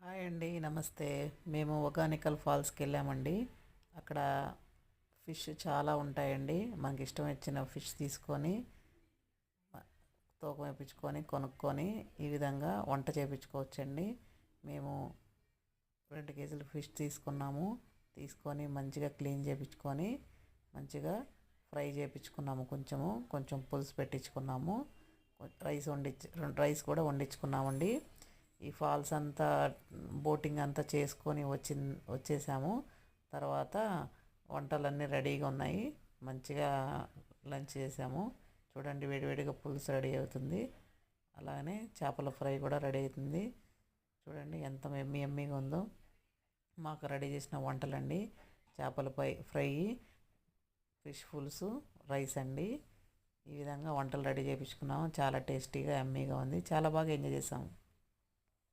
Hi అండి, నమస్తే. మేము ఒకానికల్ ఫాల్స్కి వెళ్ళామండి. అక్కడ ఫిష్ చాలా ఉంటాయండి. మనకి ఇష్టం వచ్చిన ఫిష్ తీసుకొని తూకం వేయించుకొని కొనుక్కొని ఈ విధంగా వంట చేయించుకోవచ్చండి. మేము 2 కేజీలు ఫిష్ తీసుకొని మంచిగా క్లీన్ చేయించుకొని మంచిగా ఫ్రై చేయించుకున్నాము. కొంచెం పులుసు పెట్టించుకున్నాము. రైస్ కూడా వండించుకున్నామండి. ఈ ఫాల్స్ అంతా బోటింగ్ అంతా చేసుకొని వచ్చేసాము. తర్వాత వంటలన్నీ రెడీగా ఉన్నాయి. మంచిగా లంచ్ చేసాము. చూడండి, వేడివేడిగా పులుసు రెడీ అవుతుంది. అలానే చేపల ఫ్రై కూడా రెడీ అవుతుంది. చూడండి ఎంత ఎమ్మీగా ఉందో. మాకు రెడీ చేసిన వంటలండి: చేపల ఫ్రై, ఫిష్ పులుసు, రైస్ అండి. ఈ విధంగా వంటలు రెడీ చేయించుకున్నాము. చాలా టేస్టీగా ఎమ్మీగా ఉంది. చాలా బాగా ఎంజాయ్ చేసాము.